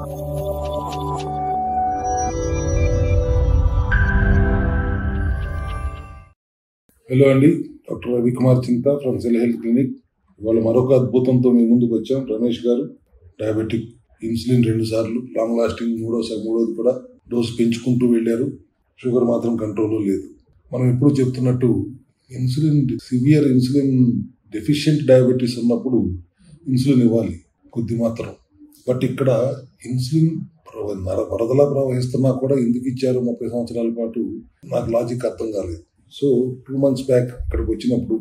Hello అండి, doctor Ravikumar చింత from cell health clinic. ఇవాళ మరొక అద్భుతంతో మీ ముందుకు వచ్చాం. రమేష్ గారు డయాబెటిక్, ఇన్సులిన్ 2 సార్లు, లాంగ్ లాస్టింగ్ మూడోది కూడా డోసు పెంచుకుంటూ వెళ్ళారు. షుగర్ మాత్రం కంట్రోల్లో లేదు. మనం ఎప్పుడు చెప్తున్నట్టు సివియర్ ఇన్సులిన్ డెఫిషియెంట్ డయాబెటీస్ ఉన్నప్పుడు ఇన్సులిన్ ఇవ్వాలి కొద్ది మాత్రం. బట్ ఇక్కడ ఇన్సులిన్ వరదలా ప్రవహిస్తున్నా కూడా ఎందుకు ఇచ్చారు 30 సంవత్సరాల పాటు నాకు లాజిక్ అర్థం కాలేదు. సో 2 months బ్యాక్ ఇక్కడికి వచ్చినప్పుడు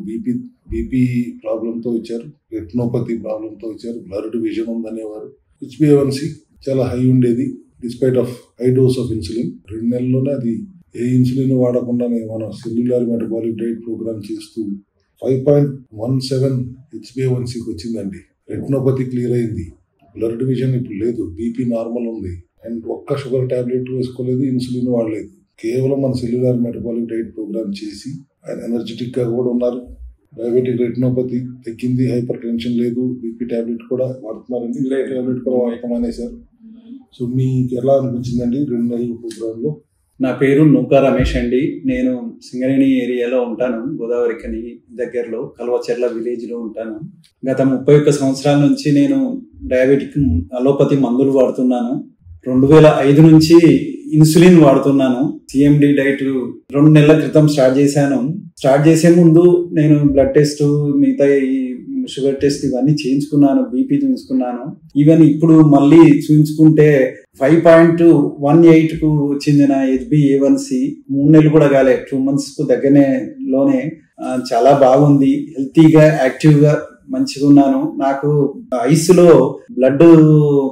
బీపీ ప్రాబ్లంతో వచ్చారు, రెటినోపతి ప్రాబ్లంతో వచ్చారు, బ్లర్డ్ విజన్ ఉందనేవారు. HbA1c చాలా హై ఉండేది despite of high dose of insulin. 2 నెలల్లోనే అది ఏ ఇన్సులిన్ వాడకుండానే మనం సెల్యులార్ మెటబాలిక్ డైట్ ప్రోగ్రామ్ చేస్తూ 5.17 HbA1cకి వచ్చిందండి. రెటినోపతి క్లియర్ అయింది, బ్లర్డ్ విజన్ ఇప్పుడు లేదు, బీపీ నార్మల్ ఉంది, అండ్ ఒక్క షుగర్ టాబ్లెట్ వేసుకోలేదు, ఇన్సులిన్ వాడలేదు. కేవలం మన సెల్యులార్ మెటబాలిక్ డైట్ ప్రోగ్రామ్ చేసి ఆయన ఎనర్జెటిక్ గా కూడా ఉన్నారు. డయాబెటిక్ రెటినోపతి తగ్గింది, హైపర్ టెన్షన్ లేదు, బీపీ టాబ్లెట్ కూడా వాడుతున్నారండి, టాబ్లెట్ కూడా వాడటం అనేసారు. సో మీకు ఎలా అనిపించిందండి 2 నెలల ప్రోగ్రామ్ లో? నా పేరు నూకా రమేష్ అండి. నేను సింగరేణి ఏరియాలో ఉంటాను, గోదావరికని దగ్గరలో కల్వచెర్ల విలేజ్ లో ఉంటాను. గత 31 సంవత్సరాల నుంచి నేను డయాబెటిక్ అలోపతి మందులు వాడుతున్నాను. 2005 నుంచి ఇన్సులిన్ వాడుతున్నాను. సిఎండి డైట్ 2 నెలల క్రితం స్టార్ట్ చేశాను. స్టార్ట్ చేసే ముందు నేను బ్లడ్ టెస్ట్, మిగతా షుగర్ టెస్ట్ ఇవన్నీ చేయించుకున్నాను, బీపీ చూయించుకున్నాను. ఈవెన్ ఇప్పుడు మళ్ళీ చూయించుకుంటే 5.18 కు వచ్చింది నా HbA1c. 3 నెలలు కూడా కాలే, 2 months కు దగ్గరలోనే చాలా బాగుంది. హెల్తీగా, యాక్టివ్ గా మంచిగా ఉన్నాను. నాకు ఐస్ లో బ్లడ్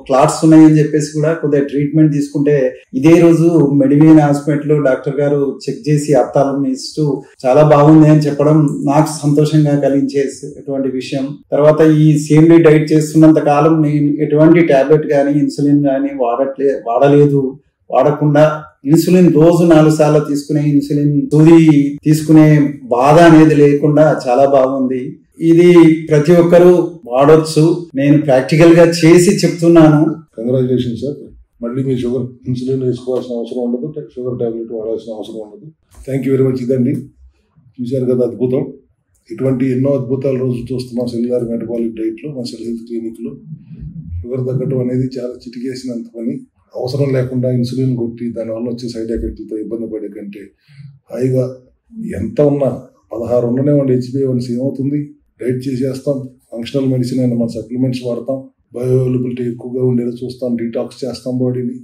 క్లాట్స్ ఉన్నాయని చెప్పేసి కూడా కొద్దిగా ట్రీట్మెంట్ తీసుకుంటే ఇదే రోజు మెడివిన్ హాస్పిటల్ డాక్టర్ గారు చెక్ చేసి ఆప్థాలమిస్ట్ చాలా బాగుంది అని చెప్పడం నాకు సంతోషంగా కలిగించేటువంటి విషయం. తర్వాత ఈ సేమ్లీ డైట్ చేస్తున్నంత కాలం నేను ఎటువంటి టాబ్లెట్ కానీ ఇన్సులిన్ కానీ వాడకుండా ఇన్సులిన్ రోజు 4 సార్లు తీసుకునే, ఇన్సులిన్ సూది తీసుకునే బాధ అనేది లేకుండా చాలా బాగుంది. ఇది ప్రతి ఒక్కరూ వాడొచ్చు, నేను ప్రాక్టికల్ గా చేసి చెప్తున్నాను. Congratulation sir. మళ్ళీ మీ షుగర్ ఇన్సులిన్ వేసుకోవాల్సిన అవసరం ఉండదు, షుగర్ టాబ్లెట్ వాడాల్సిన అవసరం ఉండదు. Thank you very much. ఇదండి, చూశారు కదా అద్భుతం. ఇటువంటి ఎన్నో అద్భుతాలు రోజు చూస్తున్నాం సెల్యులార్ మెటబాలిక్ డైట్ లో, మన సెల్ హెల్త్ క్లినిక్ లో. షుగర్ తగ్గటం అనేది చాలా చిటికేసినంత పని. అవసరం లేకుండా ఇన్సులిన్ కొట్టి దానివల్ల వచ్చే సైడ్ ఎఫెక్ట్లతో ఇబ్బంది పడే కంటే హాయిగా ఎంత ఉన్నా 16 ఉండనివ్వండి HbA1c ఏమవుతుంది, డైట్ చేసేస్తాం. ఫంక్షనల్ మెడిసిన్ అయినా మన సప్లిమెంట్స్ వాడతాం, బయో అవైలబిలిటీ ఎక్కువగా ఉండేది చూస్తాం, డీటాక్స్ చేస్తాం బాడీని.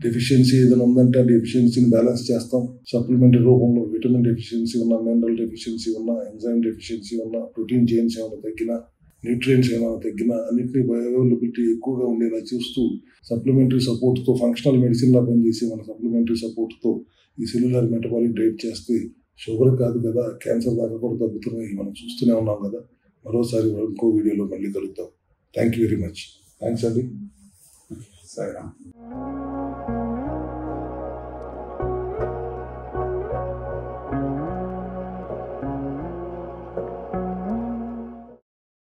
డెఫిషియన్సీ ఏదైనా ఉందంటే ఆ డెఫిషియన్సీని బ్యాలెన్స్ చేస్తాం. సప్లిమెంటరీ రూపంలో విటమిన్ డెఫిషియన్సీ ఉన్నా, మినరల్ డెఫిషియన్సీ ఉన్నా, ఎంజైమ్ డెఫిషియన్సీ ఉన్నా, ప్రోటీన్ చైన్స్ ఏమైనా తగ్గినా, న్యూట్రియంట్స్ ఏమైనా తగ్గినా అన్నింటినీ బయో అవైలబిలిటీ ఎక్కువగా ఉండేలా చూస్తూ సప్లిమెంటరీ సపోర్ట్తో, ఫంక్షనల్ మెడిసిన్లా పనిచేసి మన సప్లిమెంటరీ సపోర్ట్తో ఈ సెల్యులార్ మెటబాలిక్ డైట్ చేస్తే షుగర్ కాదు కదా, క్యాన్సర్ దాకా కూడా తగ్గుతున్నాయి, మనం చూస్తూనే ఉన్నాం కదా. మరోసారి ఇంకో వీడియోలో మళ్ళీ కలుద్దాం. Thank you very much. Thanks అండి. సరే.